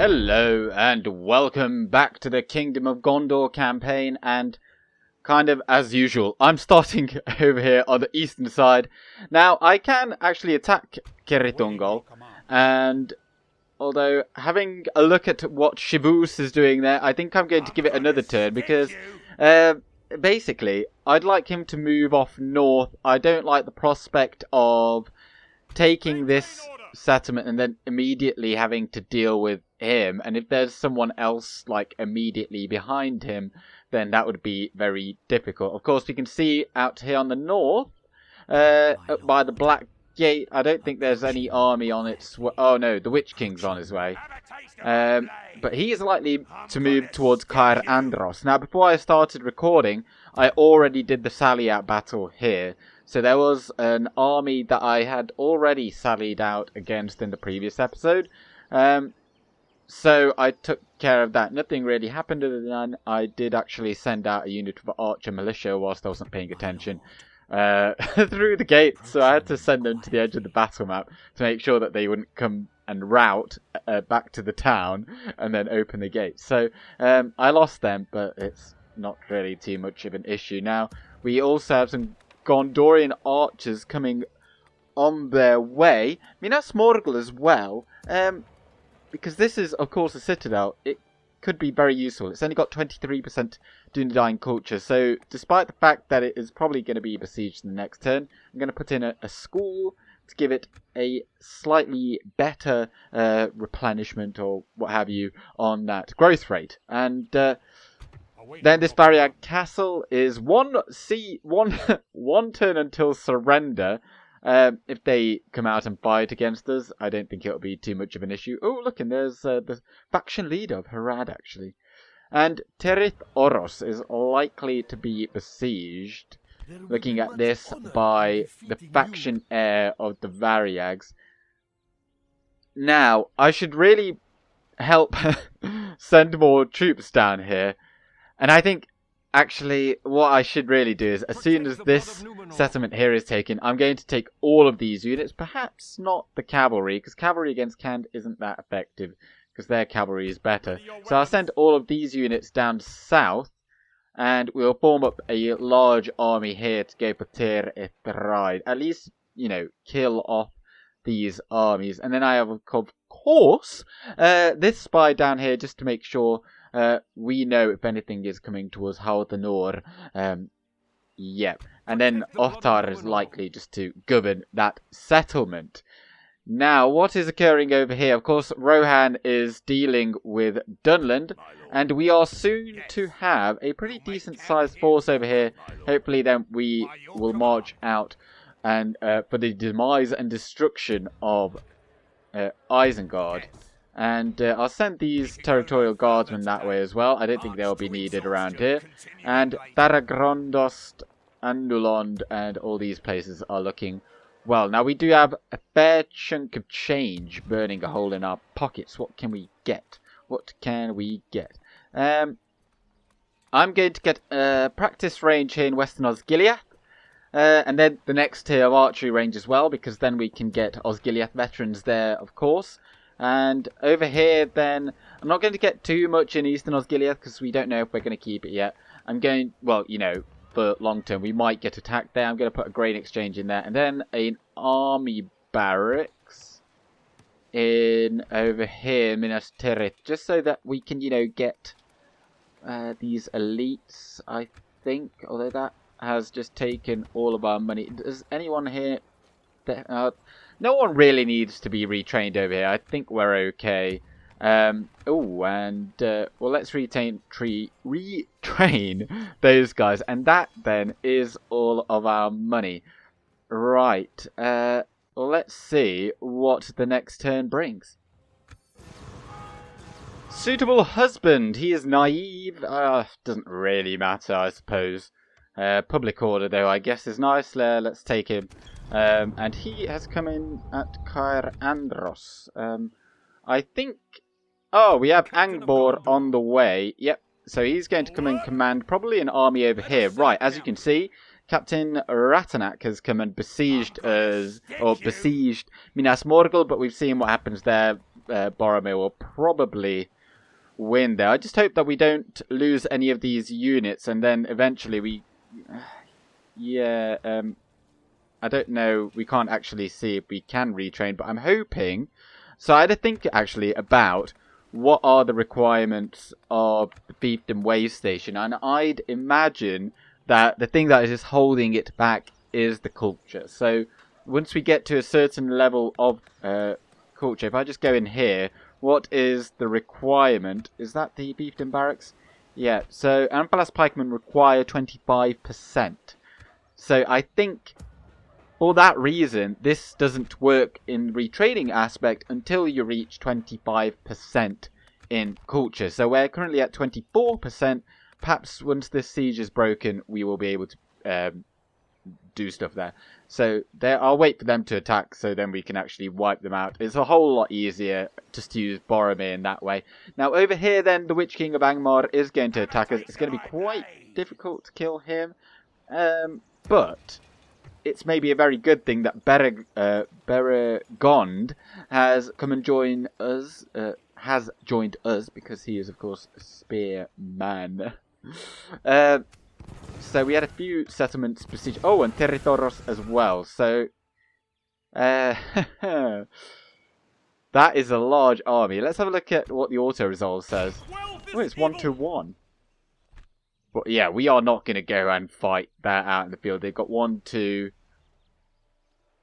Hello and welcome back to the Kingdom of Gondor campaign, and kind of as usual, I'm starting over here on the eastern side. Now, I can actually attack Cirith Ungol, and although having a look at what Shibus is doing there, I think I'm going to give it another turn because basically, I'd like him to move off north. I don't like the prospect of taking this settlement and then immediately having to deal with him, and if there's someone else like immediately behind him, then that would be very difficult. Of course, we can see out here on the north, up by the Black Gate, I don't think there's any army on its way. Oh no, the Witch King's on his way. But he is likely to move towards Cair Andros. Now, before I started recording, I already did the sally out battle here. So there was an army that I had already sallied out against in the previous episode. So I took care of that. Nothing really happened other than I did actually send out a unit of archer militia whilst I wasn't paying attention through the gate. So I had to send them to the edge of the battle map to make sure that they wouldn't come and rout back to the town and then open the gate. So I lost them, but it's not really too much of an issue. Now, we also have some Gondorian archers coming on their way. Minas Morgul as well. Because this is, of course, a citadel. It could be very useful. It's only got 23% Dunedain culture. So, despite the fact that it is probably going to be besieged in the next turn, I'm going to put in a school to give it a slightly better replenishment or what have you on that growth rate. And then this Barad Castle is one turn until surrender. If they come out and fight against us, I don't think it'll be too much of an issue. Oh, look, and there's the faction leader of Harad, actually. And Tirith Oros is likely to be besieged, looking at this, by the faction heir of the Variags. Now, I should really help send more troops down here. And I think, actually, what I should really do is, as soon as this settlement here is taken, I'm going to take all of these units. Perhaps not the cavalry, because cavalry against Khand isn't that effective, because their cavalry is better. So I'll send all of these units down south, and we'll form up a large army here to go for Tirith Ride. At least, you know, kill off these armies. And then I have, of course, this spy down here just to make sure we know if anything is coming towards Haldor. Yep. And then Ohtar is likely just to govern that settlement. Now, what is occurring over here? Of course, Rohan is dealing with Dunland, and we are soon to have a pretty decent sized force over here. Hopefully then we will march out and for the demise and destruction of Isengard. And I'll send these territorial guardsmen that way as well. I don't think they'll be needed around here. And Baragrondost, Andulond, and all these places are looking well. Now, we do have a fair chunk of change burning a hole in our pockets. What can we get? What can we get? I'm going to get a practice range here in Western Osgiliath. And then the next tier of archery range as well, because then we can get Osgiliath veterans there, of course. And over here, then, I'm not going to get too much in Eastern Osgiliath because we don't know if we're going to keep it yet. I'm going, well, you know, for long term, we might get attacked there. I'm going to put a grain exchange in there. And then an army barracks in over here, Minas Tirith, just so that we can, you know, get these elites, I think. Although that has just taken all of our money. Does anyone here... no one really needs to be retrained over here. I think we're okay. Well, let's retrain those guys. And that, then, is all of our money. Right. Well, let's see what the next turn brings. Suitable husband. He is naive. Doesn't really matter, I suppose. Public order, though, I guess is nice. Let's take him. And he has come in at Cair Andros. I think... Oh, we have Angbor on the way. Yep, so he's going to come and command probably an army over here. Right, as you can see, Captain Ratanak has come and besieged us, or besieged Minas Morgul, but we've seen what happens there. Boromir will probably win there. I just hope that we don't lose any of these units, and then eventually we... I don't know. We can't actually see if we can retrain, but I'm hoping... So I had to think actually about what are the requirements of the Fiefdom Wave Station, and I'd imagine that the thing that is just holding it back is the culture. So once we get to a certain level of culture, if I just go in here, what is the requirement? Is that the Fiefdom Barracks? Yeah, so Amphalas Pikemen require 25%. So I think for that reason, this doesn't work in retraining aspect until you reach 25% in culture. So we're currently at 24%. Perhaps once this siege is broken, we will be able to do stuff there. So there, I'll wait for them to attack, so then we can actually wipe them out. It's a whole lot easier just to use Boromir in that way. Now over here then, the Witch King of Angmar is going to attack us. It's going to be quite difficult to kill him. But it's maybe a very good thing that Beregond has come and joined us, because he is, of course, a spearman. So we had a few settlements besieged. Oh, and Territoros as well. So that is a large army. Let's have a look at what the auto-resolve says. Oh, it's 1-1. But yeah, we are not going to go and fight that out in the field. They've got 1, 2,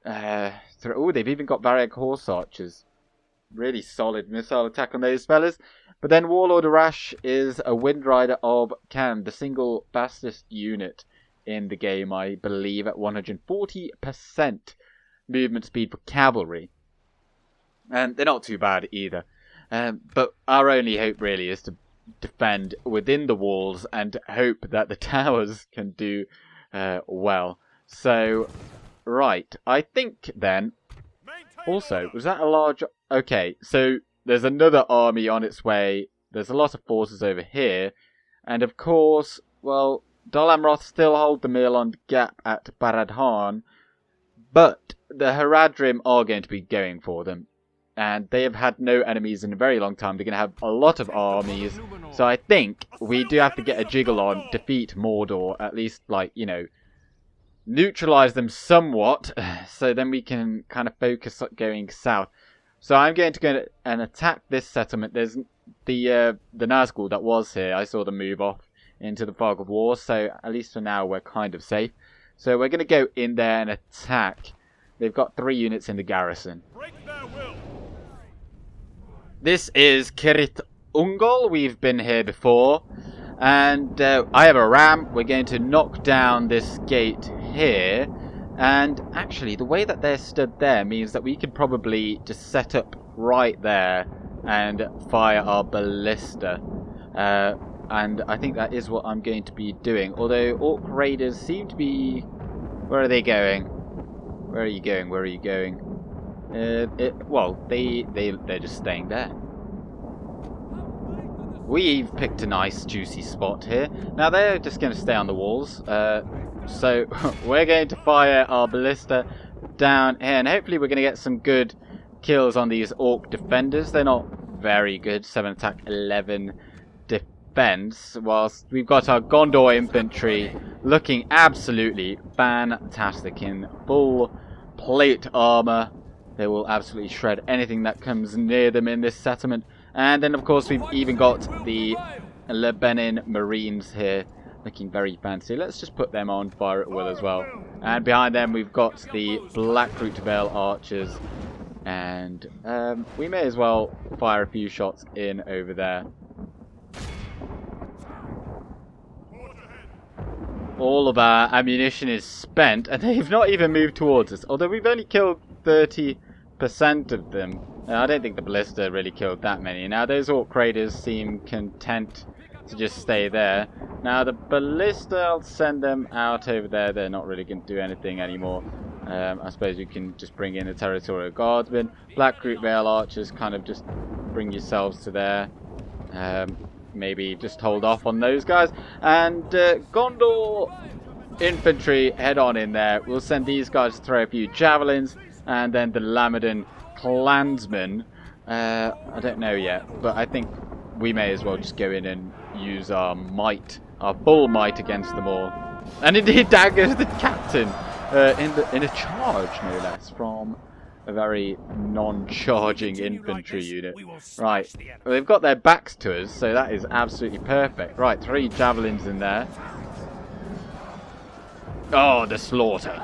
3. Oh, they've even got Varag Horse Archers. Really solid missile attack on those fellas. But then Warlord Arash is a Windrider of Can, the single fastest unit in the game, I believe, at 140% movement speed for cavalry. And they're not too bad either. But our only hope really is to defend within the walls and hope that the towers can do well. So, right, I think then... Also, was that a large... Okay, so there's another army on its way. There's a lot of forces over here. And of course, well, Dol Amroth still hold the Mirlond Gap at Barad-dûr. But the Haradrim are going to be going for them. And they have had no enemies in a very long time. They're going to have a lot of armies. So I think we do have to get a jiggle on, defeat Mordor. At least, like, you know, neutralize them somewhat. So then we can kind of focus on going south. So I'm going to go and attack this settlement. There's the Nazgul that was here. I saw them move off into the fog of war. So at least for now, we're kind of safe. So we're going to go in there and attack. They've got 3 units in the garrison. This is Cirith Ungol. We've been here before. And I have a ram. We're going to knock down this gate here. And actually, the way that they're stood there means that we could probably just set up right there and fire our ballista. And I think that is what I'm going to be doing. Although Orc Raiders seem to be... Where are they going? Where are you going? Where are you going? Well, they're just staying there. We've picked a nice juicy spot here. Now they're just going to stay on the walls. So we're going to fire our ballista down here, and hopefully we're going to get some good kills on these Orc defenders. They're not very good. 7 attack, 11 defense. Whilst we've got our Gondor infantry looking absolutely fantastic in full plate armor. They will absolutely shred anything that comes near them in this settlement. And then, of course, we've even got the Lebanon Marines here, looking very fancy. Let's just put them on fire at will as well. And behind them, we've got the Blackroot Vale Archers. And we may as well fire a few shots in over there. All of our ammunition is spent, and they've not even moved towards us. Although we've only killed 30% of them. I don't think the ballista really killed that many. Now those Orc Raiders seem content to just stay there. Now the ballista, I'll send them out over there. They're not really going to do anything anymore. I suppose you can just bring in the Territorial Guardsmen. Blackroot Vale Archers, kind of just bring yourselves to there. Maybe just hold off on those guys. And Gondor infantry, head on in there. We'll send these guys to throw a few javelins. And then the Lamadon clansmen I don't know yet, but I think we may as well just go in and use our might, our full might against them all. And indeed, daggers the captain in a charge, no less, from a very non-charging infantry unit. Right, well, they've got their backs to us, so that is absolutely perfect. Right, 3 javelins in there. Oh, the slaughter.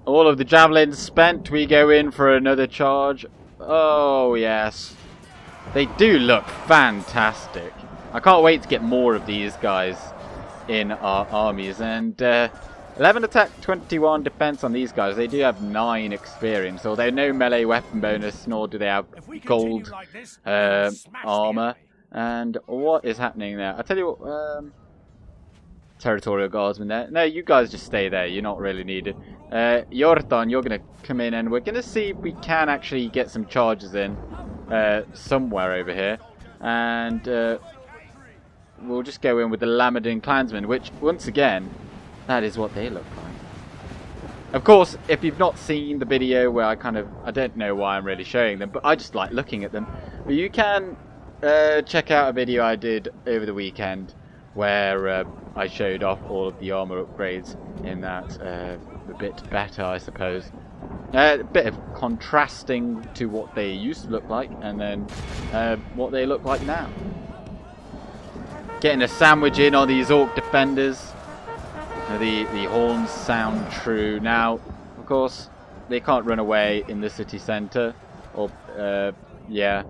All of the javelins spent, we go in for another charge. Oh, yes. They do look fantastic. I can't wait to get more of these guys in our armies. And 11 attack, 21 defense on these guys. They do have 9 experience, although no melee weapon bonus, nor do they have gold armor. And what is happening there? I'll tell you what... Territorial guardsmen there. No, you guys just stay there. You're not really needed. Iorthon, you're going to come in and we're going to see if we can actually get some charges in somewhere over here. And we'll just go in with the Lamadin clansmen, which, once again, that is what they look like. Of course, if you've not seen the video where I don't know why I'm really showing them, but I just like looking at them. But you can check out a video I did over the weekend where I showed off all of the armor upgrades in that a bit better, I suppose. A bit of contrasting to what they used to look like and then what they look like now. Getting a sandwich in on these Orc defenders. The horns sound true. Now, of course, they can't run away in the city centre. Or, yeah.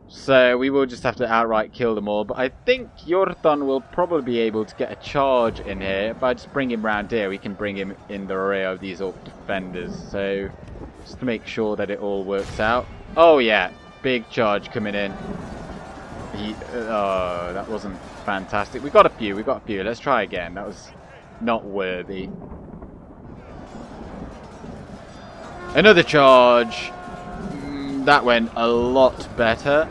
So we will just have to outright kill them all. But I think Iorthon will probably be able to get a charge in here. If I just bring him round here, we can bring him in the rear of these Orc defenders. So just to make sure that it all works out. Oh yeah, big charge coming in. Oh, that wasn't fantastic. We got a few. Let's try again. That was not worthy. Another charge. That went a lot better.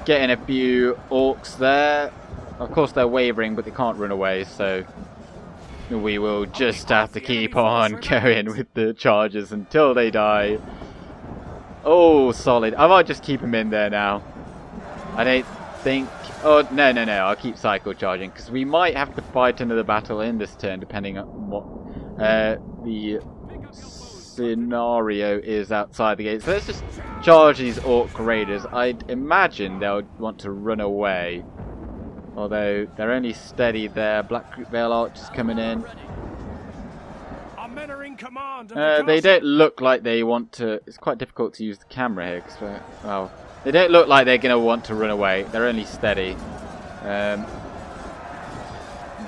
Getting a few orcs there. Of course they're wavering, but they can't run away, so we will just have to keep on going with the charges until they die. Oh, solid. I might just keep them in there now. I don't think... Oh, no. I'll keep cycle charging, because we might have to fight another battle in this turn, depending on what the scenario is outside the gate. So let's just charge these Orc raiders. I'd imagine they'll want to run away, although they're only steady there. Black Veil Archers coming in. They don't look like they want to... It's quite difficult to use the camera here because well, they don't look like they're going to want to run away. They're only steady.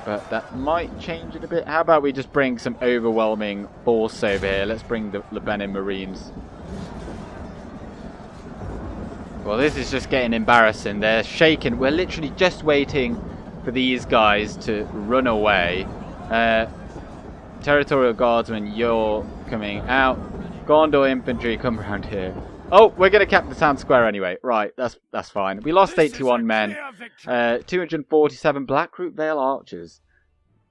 But that might change it a bit. How about we just bring some overwhelming force over here? Let's bring the Lebanon Marines. Well, this is just getting embarrassing. They're shaken. We're literally just waiting for these guys to run away. Territorial Guardsmen, you're coming out. Gondor Infantry, come around here. Oh, we're going to cap the town square anyway. Right, that's fine. We lost 81 men. 247 Blackroot Vale Archers.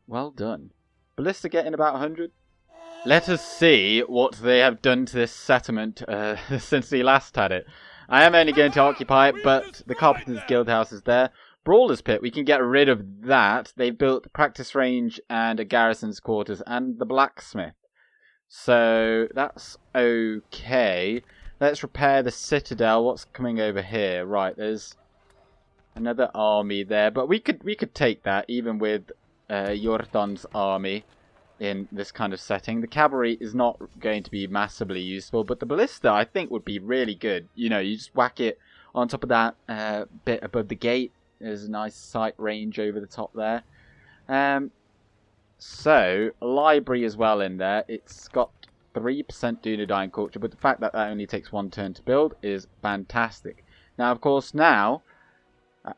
Well done. Ballista getting about 100. Let us see what they have done to this settlement since we last had it. I am only going to occupy it, but the Carpenter's Guildhouse is there. Brawler's Pit, we can get rid of that. They've built the practice range and a garrison's quarters and the blacksmith. So that's okay. Let's repair the citadel. What's coming over here? Right, there's another army there, but we could take that even with Iorthon's army in this kind of setting. The cavalry is not going to be massively useful, but the ballista I think would be really good. You know, you just whack it on top of that bit above the gate. There's a nice sight range over the top there. So a library as well in there. It's got 3% Dunedain culture, but the fact that that only takes 1 turn to build is fantastic. Now, of course, at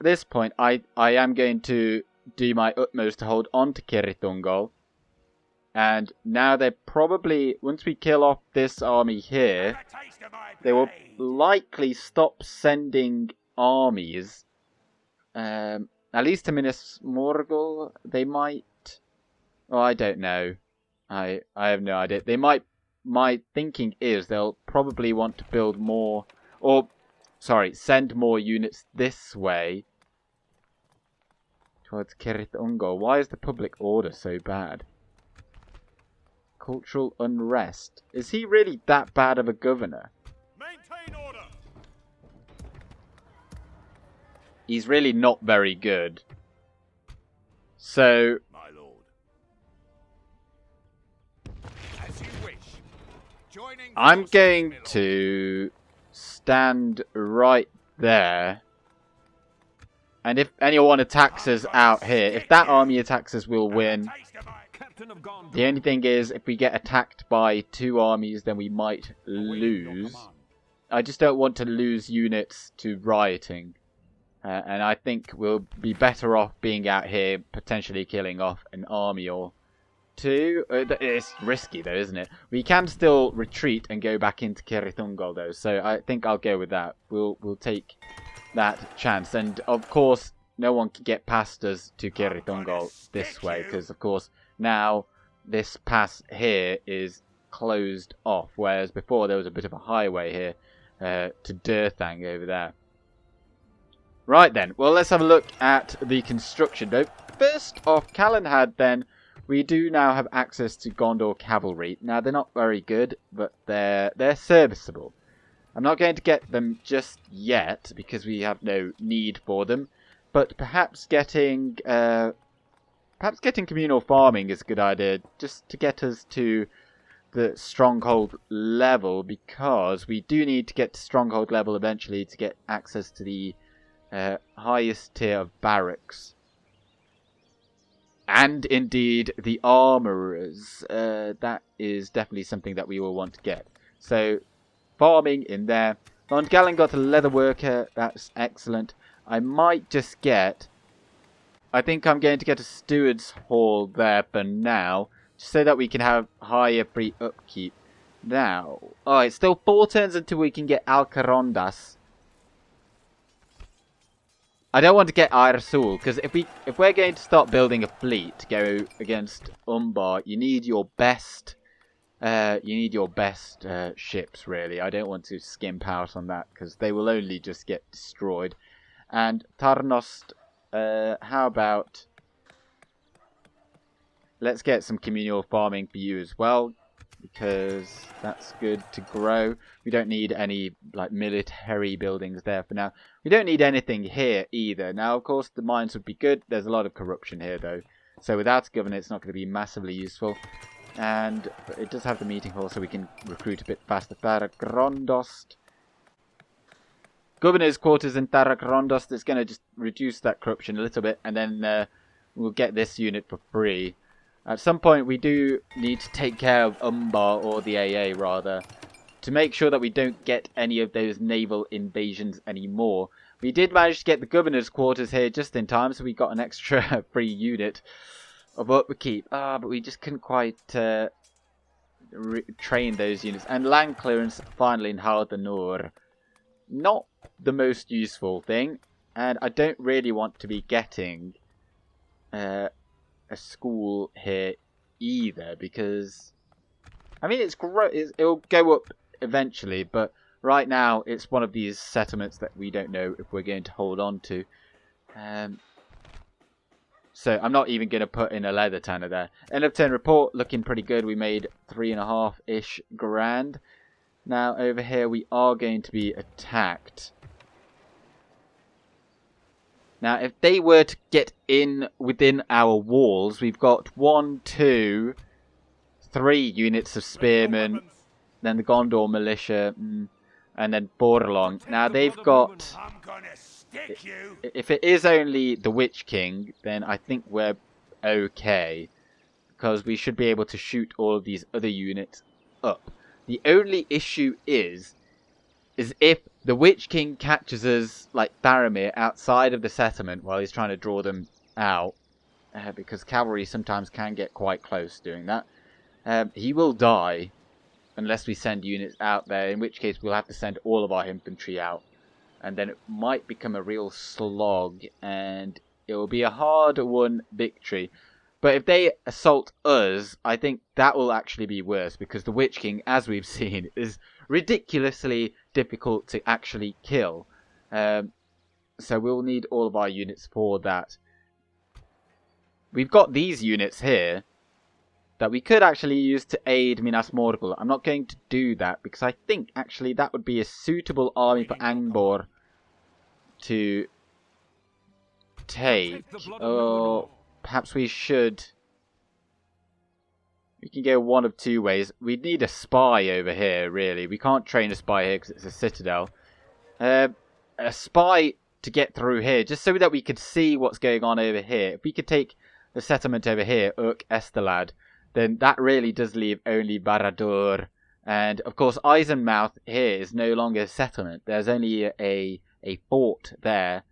this point, I am going to do my utmost to hold on to Cirith Ungol. And now they're probably, once we kill off this army here, they will likely stop sending armies. At least to Minas Morgul, they might... Oh, I don't know. I have no idea. They might my thinking is they'll probably want to build more, or, sorry, send more units this way towards Cirith Ungol. Why is the public order so bad? Cultural unrest. Is he really that bad of a governor? Maintain order. He's really not very good. So, My lord. As you wish. Joining I'm going to stand right there. And if anyone attacks us out here, if that army attacks us, we'll win. The only thing is, if we get attacked by 2 armies, then we might lose. I just don't want to lose units to rioting. And I think we'll be better off being out here, potentially killing off an army or 2. It's risky though, isn't it? We can still retreat and go back into Cirith Ungol though, so I think I'll go with that. We'll take that chance. And of course, no one can get past us to Cirith Ungol this way, because of course now this pass here is closed off, whereas before there was a bit of a highway here to Durthang over there. Right then, well, let's have a look at the construction. Though first off, Calenhad, then we do now have access to Gondor cavalry. Now they're not very good, but they're serviceable. I'm not going to get them just yet because we have no need for them, but perhaps getting communal farming is a good idea, just to get us to the stronghold level, because we do need to get to stronghold level eventually to get access to the highest tier of barracks. And indeed the armourers. That is definitely something that we will want to get. So farming in there. Lord Gallen got a leather worker. That's excellent. I might just get... I think I'm going to get a steward's hall there for now, just so that we can have higher free upkeep. Now, it's still 4 turns until we can get Alcarondas. I don't want to get Irsul, because if we're going to start building a fleet to go against Umbar, you need your best ships, really. I don't want to skimp out on that, because they will only just get destroyed. And Tarnost, how about... Let's get some communal farming for you as well, because that's good to grow. We don't need any like military buildings there for now. We don't need anything here either. Now, of course, the mines would be good. There's a lot of corruption here, though. So without a governor, it's not going to be massively useful. And it does have the meeting hall, so we can recruit a bit faster. Tharagrondost. Governor's quarters in Tharagrondost is going to just reduce that corruption a little bit, and then we'll get this unit for free. At some point, we do need to take care of Umbar, or the AA rather, to make sure that we don't get any of those naval invasions anymore. We did manage to get the governor's quarters here just in time, so we got an extra free unit of upkeep. But we just couldn't quite train those units. And land clearance finally in Hardanur. Not the most useful thing, and I don't really want to be getting a school here either, because I mean it'll go up eventually, but right now it's one of these settlements that we don't know if we're going to hold on to. So I'm not even going to put in a leather tanner there. End of turn report looking pretty good. We made 3.5-ish grand. Now over here we are going to be attacked. Now, if they were to get in within our walls, we've got 1, 2, 3 units of spearmen, then the Gondor militia, and then Bordelon. Now, they've got... If it is only the Witch King, then I think we're okay, because we should be able to shoot all of these other units up. The only issue is if the Witch King catches us, like Faramir, outside of the settlement while he's trying to draw them out, because cavalry sometimes can get quite close doing that, he will die unless we send units out there, in which case we'll have to send all of our infantry out. And then it might become a real slog, and it will be a hard-won victory. But if they assault us, I think that will actually be worse, because the Witch King, as we've seen, is ridiculously difficult to actually kill. So we'll need all of our units for that. We've got these units here that we could actually use to aid Minas Morgul. I'm not going to do that, because I think actually that would be a suitable army for Angbor to take. Or perhaps we should... We can go one of two ways. We need a spy over here, really. We can't train a spy here because it's a citadel. A spy to get through here, just so that we could see what's going on over here. If we could take the settlement over here, Uruk-hai, then that really does leave only Barad Dur. And, of course, Eisenmouth here is no longer a settlement. There's only a fort there.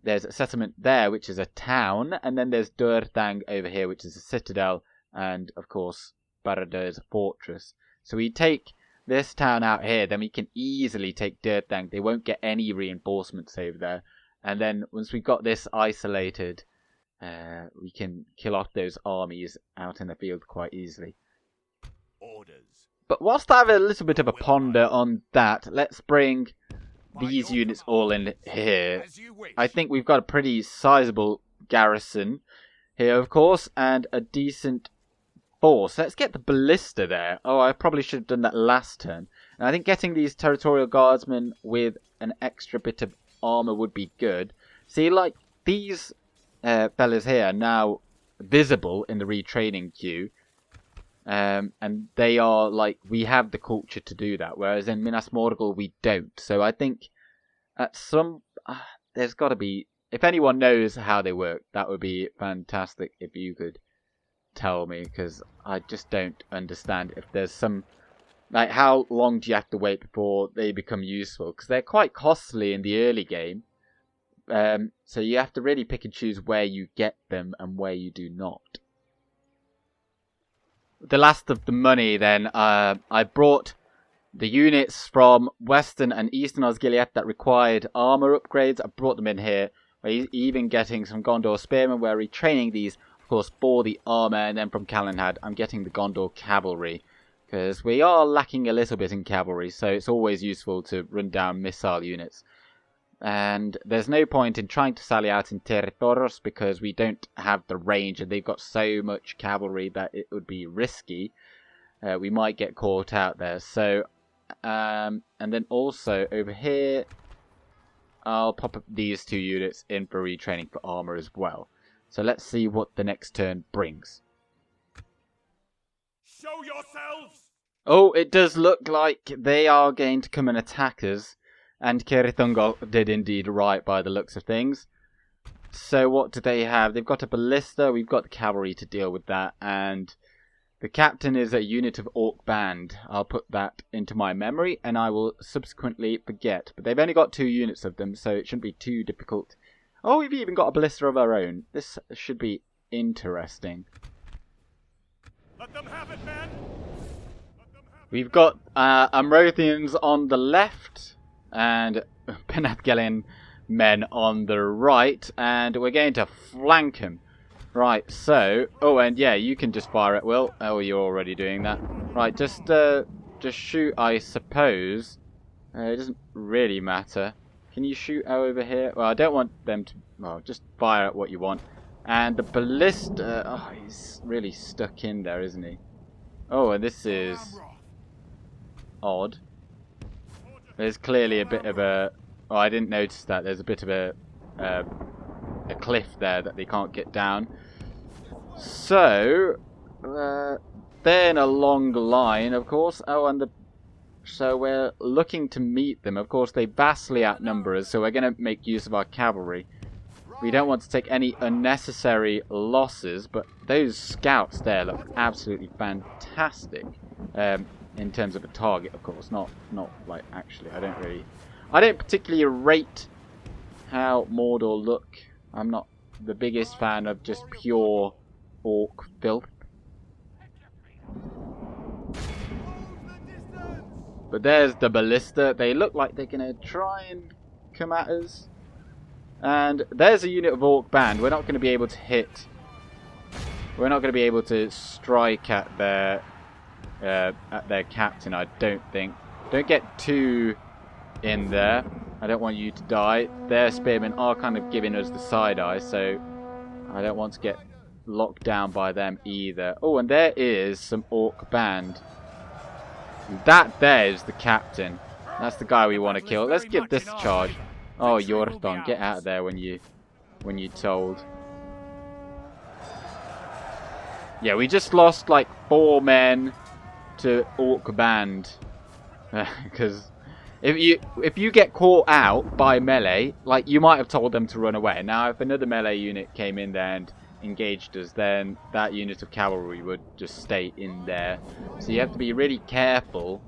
There's a settlement there, which is a town. And then there's Durthang over here, which is a citadel. And, of course, Barad Dur is a fortress. So we take this town out here, then we can easily take Durthang. They won't get any reinforcements over there. And then, once we've got this isolated... we can kill off those armies out in the field quite easily. Orders. But whilst I have a little bit of a ponder on that, let's bring these units all in here. I think we've got a pretty sizable garrison here, of course, and a decent force. Let's get the ballista there. Oh, I probably should have done that last turn. And I think getting these territorial guardsmen with an extra bit of armor would be good. See, like, these... fellas here are now visible in the retraining queue, and they are like, we have the culture to do that, whereas in Minas Morgul we don't. So I think at some there's got to be, if anyone knows how they work, that would be fantastic if you could tell me, because I just don't understand if there's some, like, how long do you have to wait before they become useful, because they're quite costly in the early game. So you have to really pick and choose where you get them and where you do not. The last of the money then, I brought the units from Western and Eastern Osgiliath that required armor upgrades. I brought them in here. We're even getting some Gondor spearmen. We're retraining these, of course, for the armor. And then from Calenhad, I'm getting the Gondor cavalry, because we are lacking a little bit in cavalry. So it's always useful to run down missile units. And there's no point in trying to sally out in Territoros, because we don't have the range, and they've got so much cavalry that it would be risky. We might get caught out there. So, and then also over here, I'll pop up these two units in for retraining for armor as well. So let's see what the next turn brings. Show yourselves! Oh, it does look like they are going to come and attack us. And Cirith Ungol did indeed right by the looks of things. So what do they have? They've got a ballista. We've got the cavalry to deal with that. And the captain is a unit of Orc band. I'll put that into my memory, and I will subsequently forget. But they've only got 2 units of them, so it shouldn't be too difficult. Oh, we've even got a ballista of our own. This should be interesting. Let them have it, men! We've got Amrothians on the left, and Penathgelian men on the right, and we're going to flank him. Right, so, oh, and yeah, you can just fire at will. Oh, you're already doing that. Right, just shoot, I suppose. It doesn't really matter. Can you shoot over here? Well, I don't want them to, well, just fire at what you want. And the ballista, oh, he's really stuck in there, isn't he? Oh, and this is odd. There's clearly a bit of a... Oh, I didn't notice that. There's a bit of a cliff there that they can't get down. So, they're in a long line, of course. Oh, and so we're looking to meet them. Of course, they vastly outnumber us, so we're going to make use of our cavalry. We don't want to take any unnecessary losses, but those scouts there look absolutely fantastic. In terms of a target, of course, not like actually. I don't particularly rate how Mordor look. I'm not the biggest fan of just pure orc filth. But there's the ballista. They look like they're gonna try and come at us. And there's a unit of orc band. We're not going to be able to hit We're not going to be able to strike at their captain, I don't think. Don't get too in there. I don't want you to die. Their spearmen are kind of giving us the side eye, so I don't want to get locked down by them either. Oh, and there is some orc band. That there is the captain. That's the guy we want to kill. Let's give this a charge. Oh, Iorthon, get out of there when you told. Yeah, we just lost like 4 men to orc band. Because if you get caught out by melee, like you might have told them to run away. Now, if another melee unit came in there and engaged us, then that unit of cavalry would just stay in there. So you have to be really careful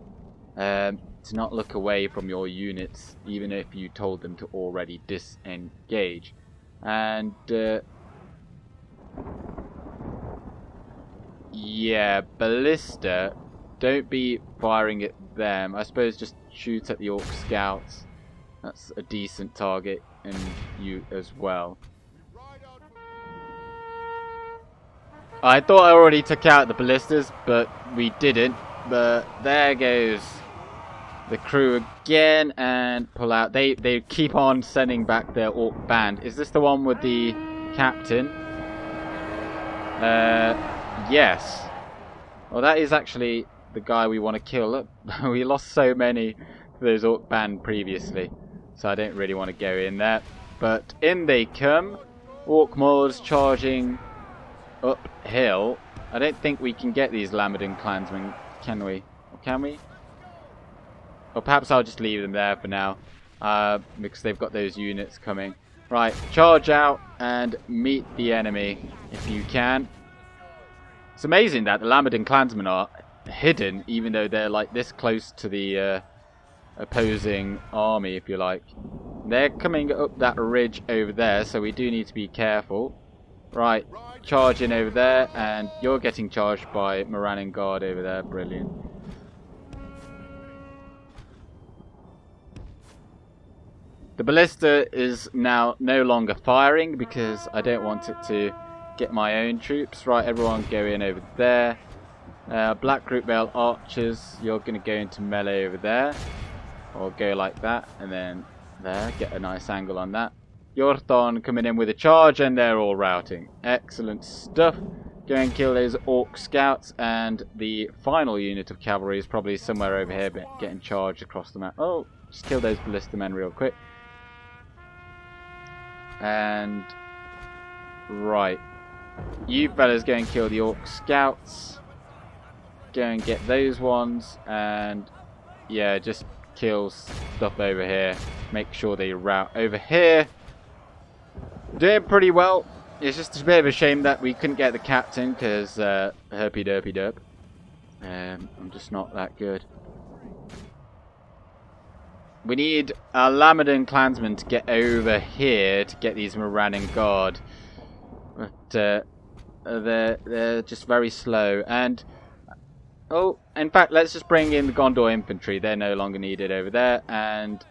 to not look away from your units, even if you told them to already disengage. And yeah, ballista, don't be firing at them. I suppose just shoot at the orc scouts. That's a decent target, and you as well. I thought I already took out the ballistas, but we didn't. But there goes the crew again, and pull out. They keep on sending back their orc band. Is this the one with the captain? Yes. Well, that is actually the guy we want to kill. Look, we lost so many to those orc band previously, so I don't really want to go in there. But in they come. Orc moors charging uphill. I don't think we can get these Lamadin clansmen, can we? Or can we? Or perhaps I'll just leave them there for now, because they've got those units coming. Right, charge out and meet the enemy if you can. It's amazing that the Lamadin clansmen are hidden, even though they're like this close to the opposing army, if you like. They're coming up that ridge over there, so we do need to be careful. Right, charge in over there, and you're getting charged by Isengard over there. Brilliant. The ballista is now no longer firing because I don't want it to get my own troops. Right, everyone go in over there. Black Group Veil archers, you're going to go into melee over there. Or go like that, and then there, get a nice angle on that. Iorthon coming in with a charge, and they're all routing. Excellent stuff. Go and kill those orc scouts, and the final unit of cavalry is probably somewhere over here, but getting charged across the map. Oh, just kill those ballista men real quick. And right, you fellas go and kill the orc scouts. Go and get those ones, and yeah, just kill stuff over here. Make sure they route over here. Doing pretty well. It's just a bit of a shame that we couldn't get the captain because herpy derpy derp. I'm just not that good. We need a Lamadin clansman to get over here to get these Isengard. But they're just very slow. And oh, in fact, let's just bring in the Gondor infantry. They're no longer needed over there, and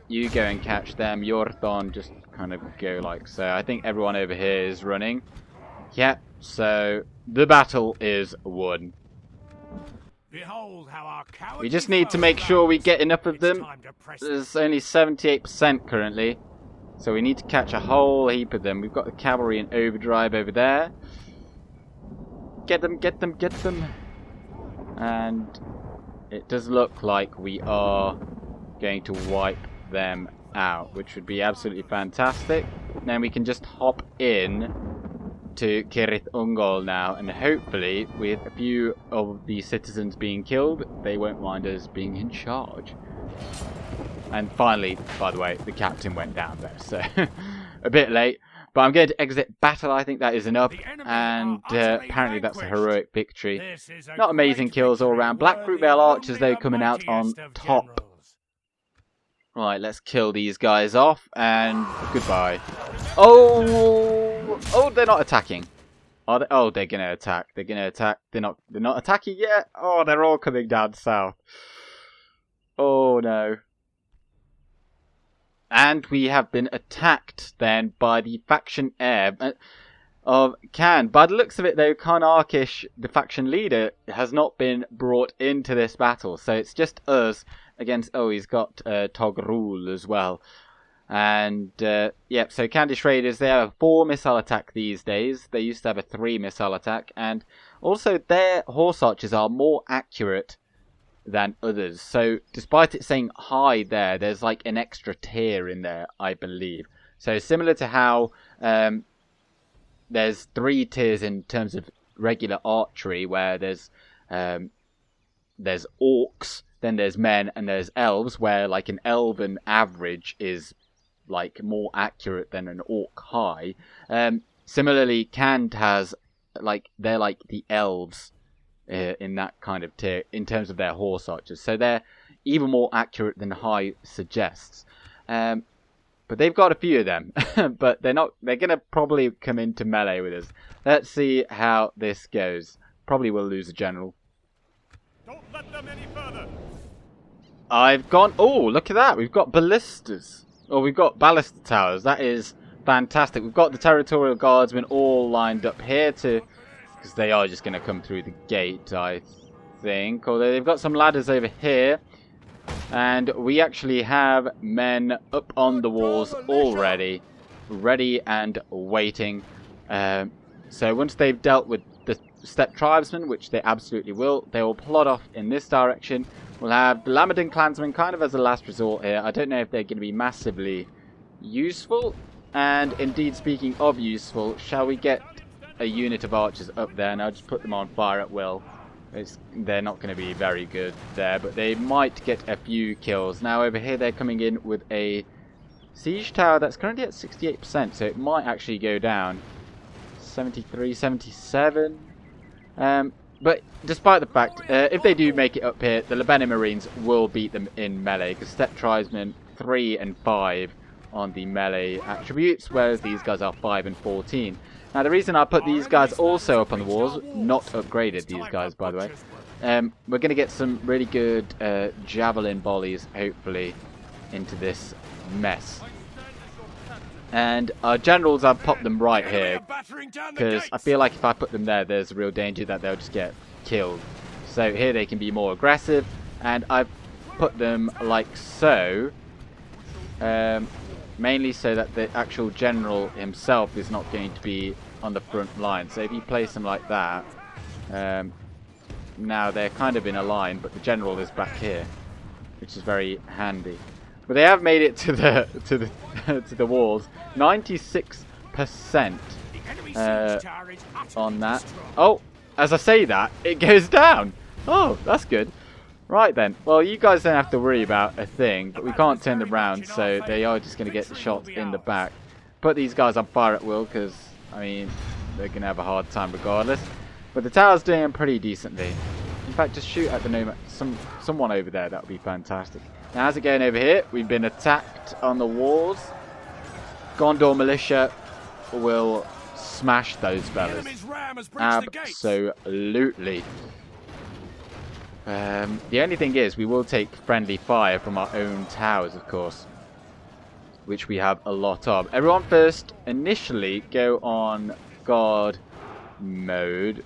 you go and catch them. Iorthon, just kind of go like so. I think everyone over here is running. Yep, so the battle is won. Behold how our We just need to make sure we get enough of them. There's only 78% currently, so we need to catch a whole heap of them. We've got the cavalry in overdrive over there. Get them, get them, get them. And it does look like we are going to wipe them out, which would be absolutely fantastic. Then we can just hop in to Cirith Ungol now, and hopefully with a few of the citizens being killed, they won't mind us being in charge. And finally, by the way, the captain went down there, so a bit late. But I'm going to exit battle. I think that is enough. And apparently that's a heroic victory. Not amazing kills all around. Black Group Veil archers, though, coming out on top. Right, let's kill these guys off. And goodbye. Oh, they're not attacking. Are they? Oh, they're going to attack. They're going to attack. They're not attacking yet. Oh, they're all coming down south. Oh, no. And we have been attacked then by the faction heir. of Khan. By the looks of it, though, Karnakish, the faction leader, has not been brought into this battle. So it's just us against... Oh, he's got Togrul as well. And, yep, so Candish Raiders, they have a 4 missile attack these days. They used to have a 3 missile attack. And also, their horse archers are more accurate than others. So, despite it saying high there, there's like an extra tier in there, I believe. So, similar to how there's 3 tiers in terms of regular archery, where there's orcs, then there's men, and there's elves, where like an elven average is like more accurate than an Uruk-hai. Similarly, Kand has like they're like the elves in that kind of tier in terms of their horse archers, so they're even more accurate than High suggests. But they've got a few of them, but they're not. They're gonna probably come into melee with us. Let's see how this goes. Probably will lose a general. Don't let them any further. I've gone. Oh, look at that! We've got ballistas. Oh, we've got ballista towers. That is fantastic. We've got the territorial guardsmen all lined up here because they are just going to come through the gate, I think. Although they've got some ladders over here. And we actually have men up on the walls already, ready and waiting. So once they've dealt with the steppe tribesmen, which they absolutely will, they will plod off in this direction. We'll have the Lamadin clansmen kind of as a last resort here. I don't know if they're going to be massively useful. And indeed, speaking of useful, shall we get a unit of archers up there? And I'll just put them on fire at will. They're not going to be very good there, but they might get a few kills. Now over here they're coming in with a siege tower that's currently at 68%, so it might actually go down. 73, 77. But despite the fact, if they do make it up here, the Lebanon Marines will beat them in melee, because Steppe Tribesmen 3 and 5 on the melee attributes, whereas these guys are 5 and 14. Now the reason I put these guys also up on the walls, not upgraded these guys by the way, we're going to get some really good javelin volleys, hopefully, into this mess. And our generals, I've popped them right here, because I feel like if I put them there, there's a real danger that they'll just get killed. So here they can be more aggressive, and I've put them like so, mainly so that the actual general himself is not going to be on the front line. So if you place them like that, now they're kind of in a line, but the general is back here, which is very handy. But they have made it to the to the walls. 96% on that. Oh, as I say that, it goes down. Oh, that's good. Right then. Well, you guys don't have to worry about a thing, but we can't turn them round, so they are just going to get shot in the back. Put these guys on fire at will, because I mean they're going to have a hard time regardless. But the tower's doing pretty decently. In fact, just shoot at the nomad, someone over there. That would be fantastic. Now, how's it going over here? We've been attacked on the walls. Gondor militia will smash those fellas. Absolutely. The only thing is, we will take friendly fire from our own towers, of course, which we have a lot of. Everyone first, initially, go on guard mode.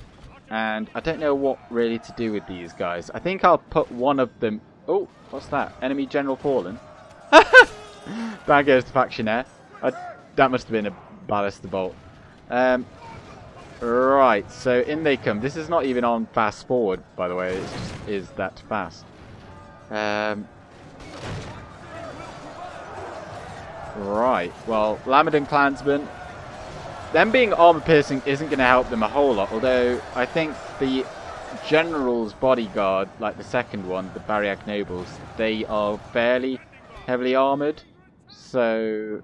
And I don't know what really to do with these guys. I think I'll put one of them... Oh, what's that? Enemy general fallen. Down goes the faction there. That must have been a ballista bolt. Right, so in they come. This is not even on fast forward, by the way. It just is that fast. Right, well, Lamadin clansmen. Them being armor piercing isn't going to help them a whole lot. Although I think the general's bodyguard, like the second one, the Bariak nobles, they are fairly heavily armored, so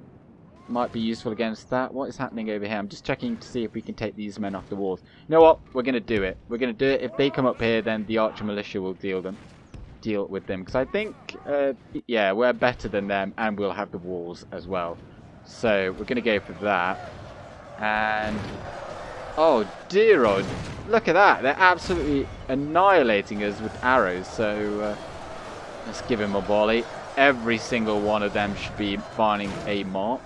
might be useful against that. What is happening over here? I'm just checking to see if we can take these men off the walls. You know what? We're going to do it. We're going to do it. If they come up here, then the archer militia will deal with them, because I think yeah, we're better than them, and we'll have the walls as well. So we're going to go for that. And oh dear, look at that. They're absolutely annihilating us with arrows. So let's give him a volley. Every single one of them should be finding a mark.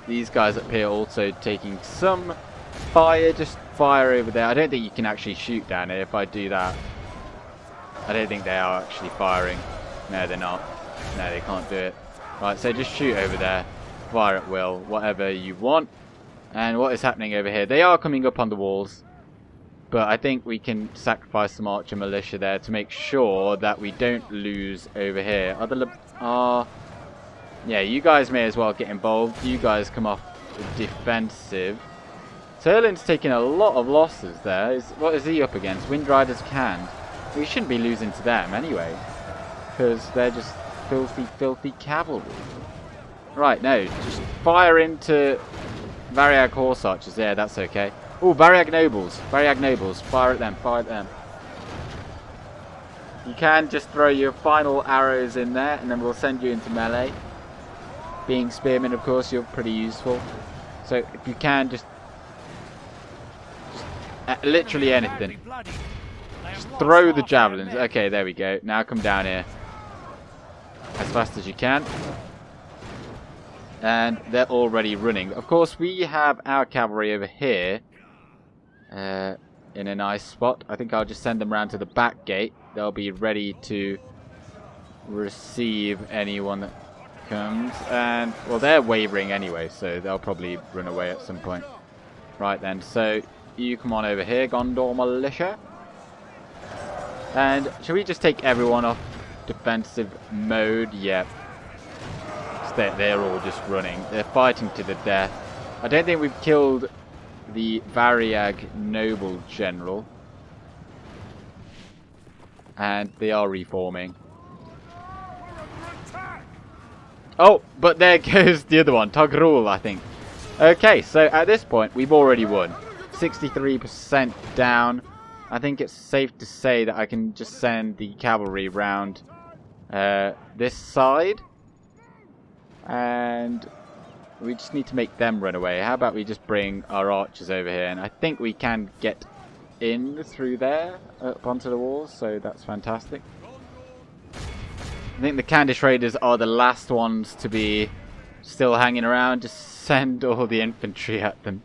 these guys up here also taking some fire. Just fire over there. I don't think you can actually shoot down here. If I do that, I don't think they are actually firing. No, they're not. No, they can't do it. Right, so just shoot over there. Fire at will, whatever you want. And what is happening over here? They are coming up on the walls. But I think we can sacrifice some archer militia there to make sure that we don't lose over here. Yeah, you guys may as well get involved. You guys come off defensive. Turlin's taking a lot of losses there. What is he up against? Windrider's Canned. We shouldn't be losing to them anyway. Because they're just filthy, filthy cavalry. Right, no. Just fire into Variag Horse Archers. Yeah, that's okay. Oh, Variag Nobles. Variag Nobles. Fire at them. Fire at them. You can just throw your final arrows in there, and then we'll send you into melee. Being spearmen, of course, you're pretty useful. So, if you can, just literally anything. Just throw the javelins. Okay, there we go. Now come down here. As fast as you can. And they're already running. Of course, we have our cavalry over here. In a nice spot. I think I'll just send them round to the back gate. They'll be ready to receive anyone that comes. And, well, they're wavering anyway, so they'll probably run away at some point. Right then, so you come on over here, Gondor militia. And should we just take everyone off defensive mode? Yep. They're all just running. They're fighting to the death. I don't think we've killed the Variag Noble General. And they are reforming. Oh, but there goes the other one. Togrul, I think. Okay, so at this point, we've already won. 63% down. I think it's safe to say that I can just send the cavalry round this side. And we just need to make them run away. How about we just bring our archers over here? And I think we can get in through there up onto the walls, so that's fantastic. I think the Candish Raiders are the last ones to be still hanging around. Just send all the infantry at them.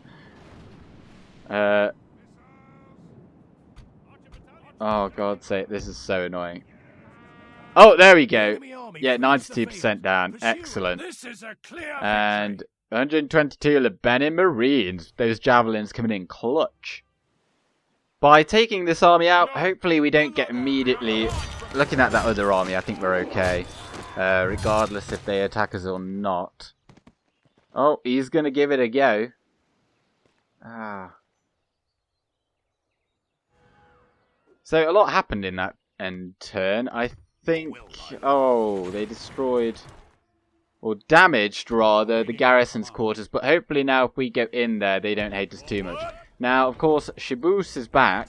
Oh, God's sake, this is so annoying. Oh, there we go. Yeah, 92% down. Excellent. And 122 Lebanon Marines. Those javelins coming in clutch. By taking this army out, hopefully we don't get immediately... Looking at that other army, I think we're okay. Regardless if they attack us or not. Oh, he's going to give it a go. Ah. So a lot happened in that end turn. I think... Oh, they destroyed... Or damaged, rather, the garrison's quarters. But hopefully now if we go in there, they don't hate us too much. Now, of course, Shaboos is back.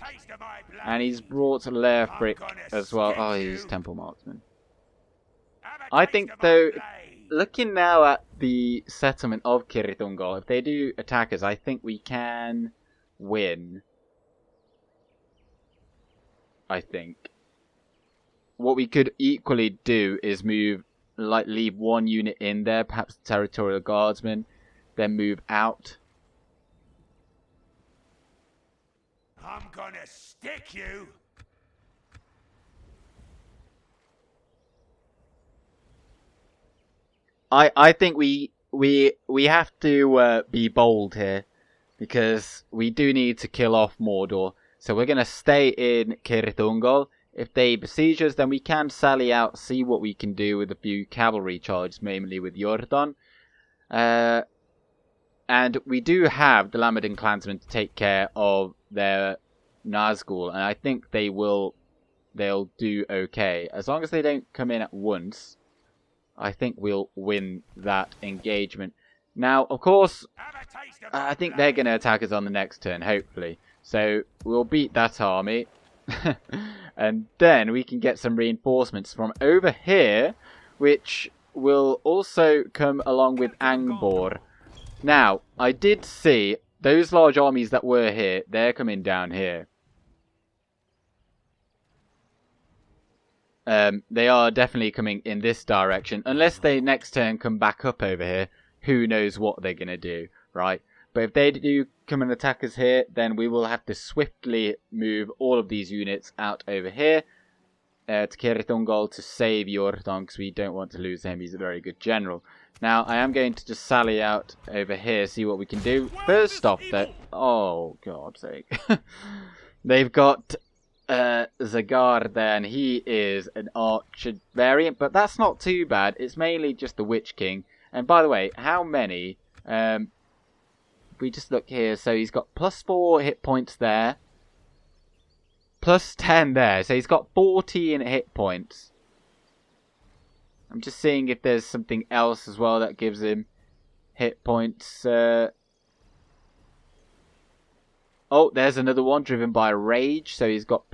And he's brought Leofric as well. Oh, he's Temple Marksman. I think, though, looking now at the settlement of Cirith Ungol, if they do attack us, I think we can win. I think. What we could equally do is move, like, leave one unit in there, perhaps the Territorial Guardsmen, then move out. I'm gonna stick you. I think we have to be bold here, because we do need to kill off Mordor. So we're gonna stay in Cirith Ungol. If they besiege us, then we can sally out, see what we can do with a few cavalry charges, mainly with Iorthon. And we do have the Lamadin clansmen to take care of their Nazgul, and I think they'll do okay. As long as they don't come in at once, I think we'll win that engagement. Now, of course, I think they're going to attack us on the next turn, hopefully. So we'll beat that army. And then we can get some reinforcements from over here, which will also come along with Angbor. Now, I did see those large armies that were here, they're coming down here. They are definitely coming in this direction, unless they next turn come back up over here. who knows what they're going to do, right? But if they do come and attack us here, then we will have to swiftly move all of these units out over here to Cirith Ungol to save Iorthon, because we don't want to lose him. He's a very good general. Now, I am going to just sally out over here, see what we can do. First off, though... Oh, God's sake. They've got Zagar there, and he is an archer variant, but that's not too bad. It's mainly just the Witch King. And by the way, how many... we just look here, so he's got +4 hit points there, +10 there, so he's got 14 hit points. I'm just seeing if there's something else as well that gives him hit points. Oh, there's another one driven by rage, so he's got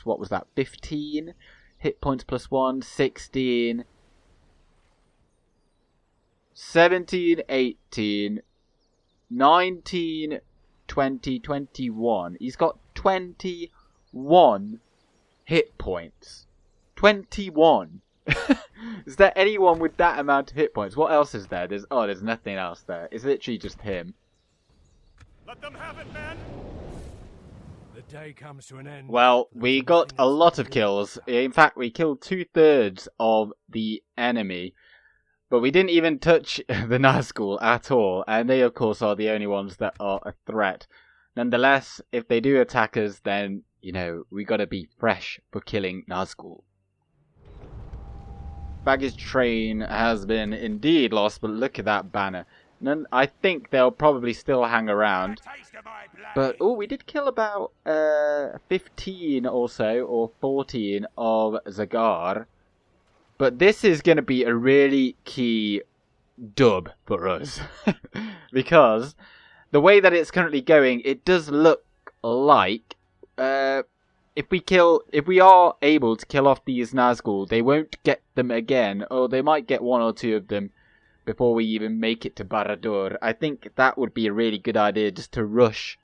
what was that, 15 hit points +1, 16, 17, 18, 19, 20, 21. He's got 21 hit points. 21. Is there anyone with that amount of hit points? What else is there? There's nothing else there. It's literally just him. Let them have it, men. The day comes to an end. Well, we got a lot of kills. In fact, we killed 2/3 of the enemy. But we didn't even touch the Nazgul at all, and they of course are the only ones that are a threat. Nonetheless, if they do attack us, then, you know, we gotta be fresh for killing Nazgul. Baggage train has been indeed lost, but look at that banner. I think they'll probably still hang around. But, oh, we did kill about 15 or so, or 14 of Zagar. But this is going to be a really key dub for us. Because the way that it's currently going, it does look like if we are able to kill off these Nazgul, they won't get them again, or they might get 1 or 2 of them before we even make it to Barad Dur. I think that would be a really good idea, just to rush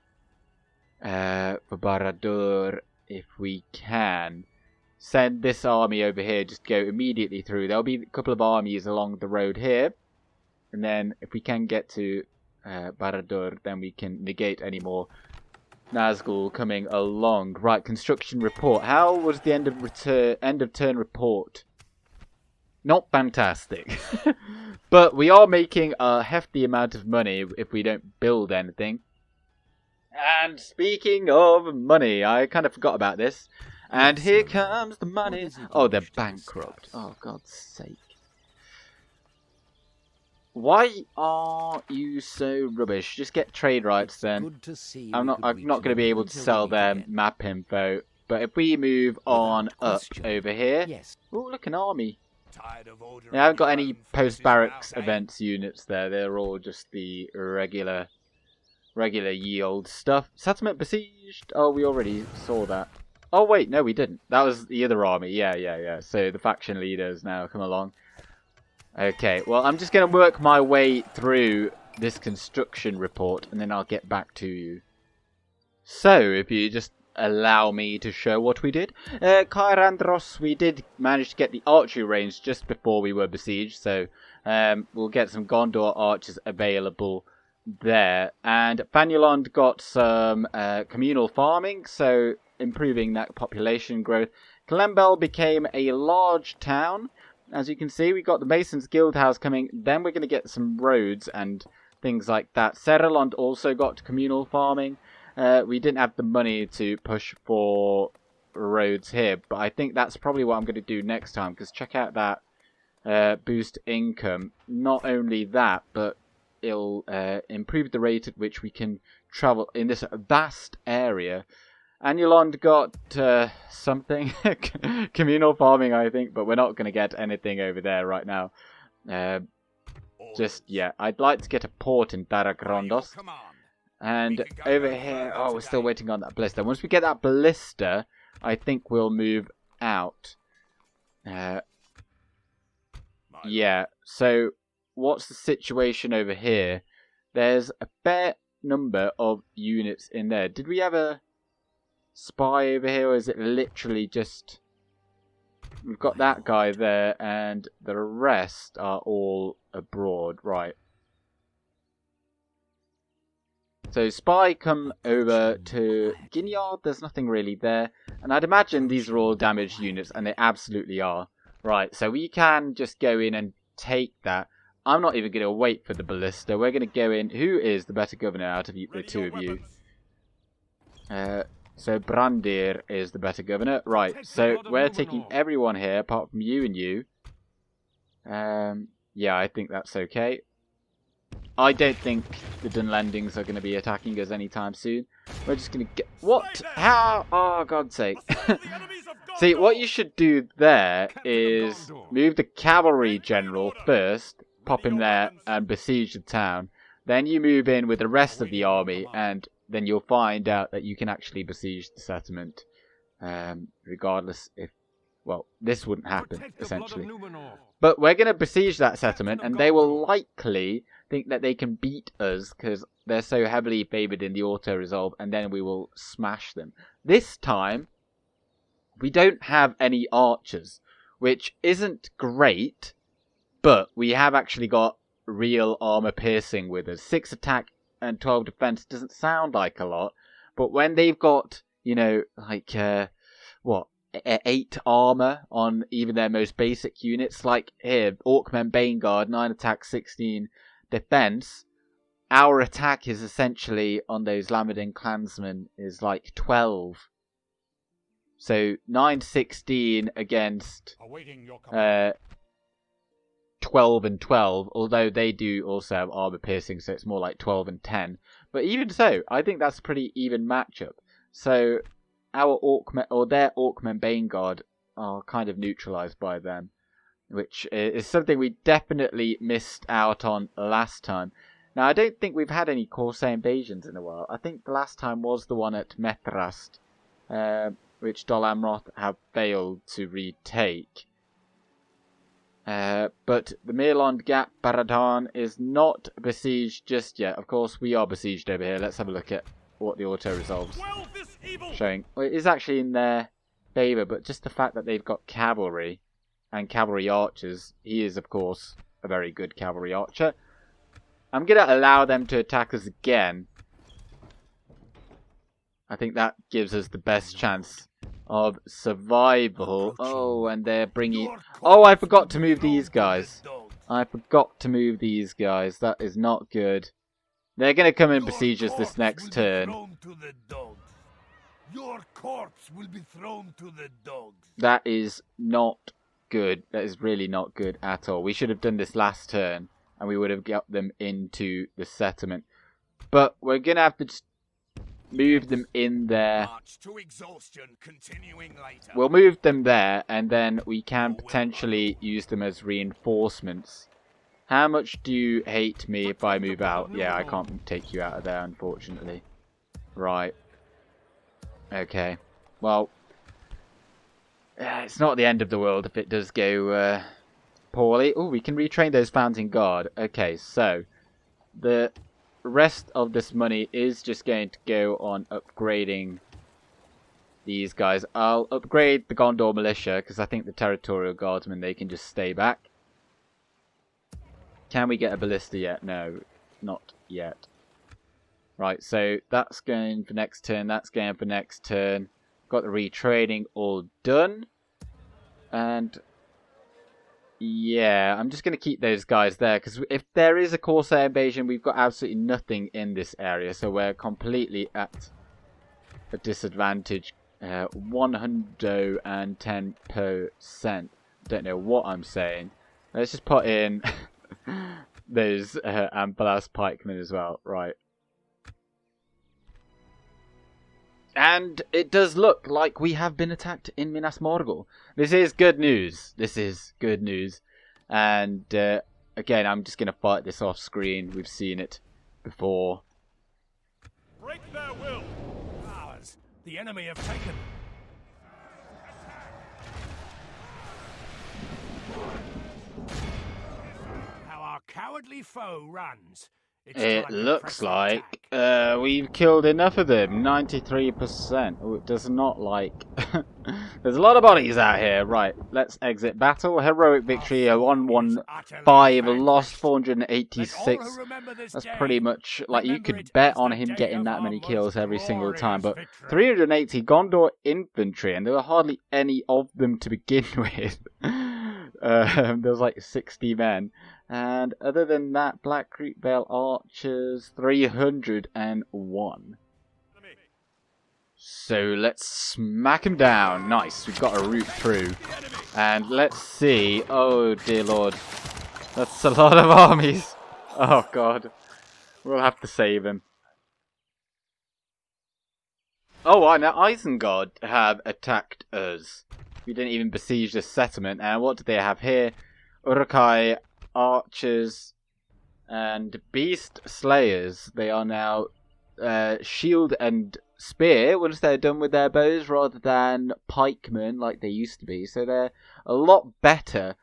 for Barad Dur if we can. Send this army over here, just go immediately through. There'll be a couple of armies along the road here. And then if we can get to Barad Dur, then we can negate any more Nazgul coming along. Right, construction report. How was the end of turn report? Not fantastic. But we are making a hefty amount of money if we don't build anything. And speaking of money, I kind of forgot about this. And here comes the money. Oh, they're bankrupt. Oh, God's sake. Why are you so rubbish? Just get trade rights then. I'm not going to be able to sell their map info. But if we move on up over here. Oh, look, an army. Yeah, I haven't got any post-barracks events units there. They're all just the regular ye old stuff. Settlement besieged. Oh, we already saw that. Oh, wait, no, we didn't. That was the other army. Yeah. So the faction leaders now come along. Okay, well, I'm just going to work my way through this construction report, and then I'll get back to you. So, if you just allow me to show what we did. Cair Andros, we did manage to get the archery range just before we were besieged, so we'll get some Gondor archers available there. And Fanulond got some communal farming, so improving that population growth. Glembel became a large town. As you can see, we got the Masons Guild House coming. Then we're going to get some roads and things like that. Serelond also got communal farming. We didn't have the money to push for roads here, but I think that's probably what I'm going to do next time, because check out that boost income. Not only that, but it'll improve the rate at which we can travel in this vast area. Anulond got something, communal farming, I think, but we're not going to get anything over there right now. Just yet. I'd like to get a port in Daragrondos. And over here, oh, we're still waiting on that ballista. Once we get that ballista, I think we'll move out. Yeah, so what's the situation over here? There's a fair number of units in there. Did we have a spy over here, or is it literally just... We've got that guy there, and the rest are all abroad. Right. So spy come over to Ginyard. There's nothing really there. And I'd imagine these are all damaged units, and they absolutely are. Right, so we can just go in and take that. I'm not even going to wait for the ballista. We're going to go in. Who is the better governor out of the two of you? So Brandir is the better governor. Right, so we're taking everyone here apart from you and you. Yeah, I think that's okay. I don't think the Dunlendings are going to be attacking us anytime soon. We're just going to get... What? How? Oh, God's sake. See, what you should do there is move the cavalry general first, pop him there and besiege the town. Then you move in with the rest of the army, and then you'll find out that you can actually besiege the settlement. Regardless if... Well, this wouldn't happen, essentially. But we're going to besiege that settlement, and they will likely think that they can beat us because they're so heavily favoured in the auto-resolve, and then we will smash them. This time, we don't have any archers, which isn't great, but we have actually got real armour piercing with us. 6 attack and 12 defence doesn't sound like a lot, but when they've got, you know, like, 8 armour on even their most basic units, like here, Orcmen Baneguard, 9 attack, 16 defence. Our attack is essentially, on those Lamadin clansmen, is like 12. So 9, 16 against 12 and 12, although they do also have armour piercing, so it's more like 12 and 10. But even so, I think that's a pretty even matchup. So our Orcmen, or their Orcmen Baneguard, are kind of neutralised by them, which is something we definitely missed out on last time. Now, I don't think we've had any Corsair invasions in a while. I think the last time was the one at Methrast, which Dol Amroth have failed to retake. But the Mirlond Gap Baradan is not besieged just yet. Of course, we are besieged over here. Let's have a look at what the auto-resolve's showing. Well, it is actually in their favour, but just the fact that they've got cavalry and cavalry archers, he is, of course, a very good cavalry archer. I'm going to allow them to attack us again. I think that gives us the best chance of survival. Oh, and they're bringing... Oh, I forgot to move these guys. I forgot to move these guys. That is not good. They're going to come and besiege us this next turn. Your corpse will be thrown to the dogs. That is not good. That is really not good at all. We should have done this last turn, and we would have got them into the settlement. But we're going to have to just move them in there. We'll move them there, and then we can potentially use them as reinforcements. How much do you hate me if I move out? Yeah, I can't take you out of there, unfortunately. Right. Okay. Well, it's not the end of the world if it does go poorly. Oh, we can retrain those Fountain Guard. Okay, so the rest of this money is just going to go on upgrading these guys. I'll upgrade the Gondor Militia because I think the Territorial Guardsmen, they can just stay back. Can we get a ballista yet? No, not yet. Right, so that's going for next turn. That's going for next turn. Got the retraining all done. And yeah, I'm just going to keep those guys there. Because if there is a Corsair invasion, we've got absolutely nothing in this area. So we're completely at a disadvantage. 110%. Don't know what I'm saying. Let's just put in those Ambalas pikemen as well. Right. And it does look like we have been attacked in Minas Morgul. This is good news. This is good news. And again, I'm just going to fight this off screen. We've seen it before. Break their will. Ours. The enemy have taken. How our cowardly foe runs. It looks like we've killed enough of them. 93%. Oh, it does not like... There's a lot of bodies out here. Right, let's exit battle. Heroic victory, 115, lost 486. That's pretty much... Like, you could bet on him getting that many kills every single time. But 380 Gondor infantry, and there were hardly any of them to begin with. There was like 60 men. And other than that, Black Creek Vale Archers, 301. So let's smack him down. Nice, we've got a route through. And let's see. Oh dear lord. That's a lot of armies. Oh god. We'll have to save him. Oh, I know. Isengard have attacked us. We didn't even besiege this settlement. And what do they have here? Uruk-hai archers and beast slayers. They are now shield and spear once they're done with their bows, rather than pikemen like they used to be. So they're a lot better.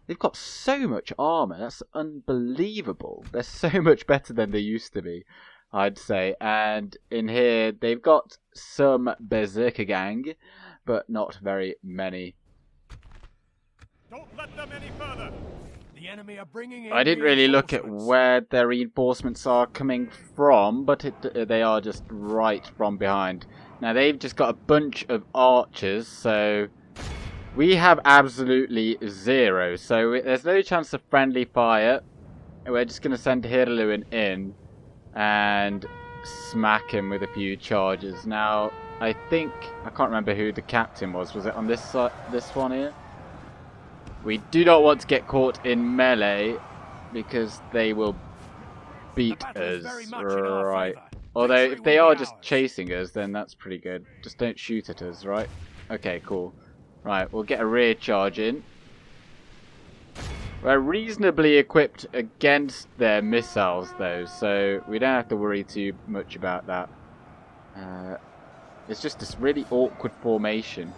They've got so much armor. That's unbelievable. They're so much better than they used to be, I'd say. And in here they've got some berserker gang, but not very many. Don't let them any further. The enemy are bringing in I didn't really look at where their reinforcements are coming from, but they are just right from behind. Now they've just got a bunch of archers, so we have absolutely zero. So there's no chance of friendly fire. We're just going to send Hirluin in and smack him with a few charges. Now I think, I can't remember who the captain was. Was it on this one here? We do not want to get caught in melee because they will beat us. Right. Although if they are just chasing us, then that's pretty good. Just don't shoot at us, right? Okay, cool. Right, we'll get a rear charge in. We're reasonably equipped against their missiles though, so we don't have to worry too much about that. It's just this really awkward formation.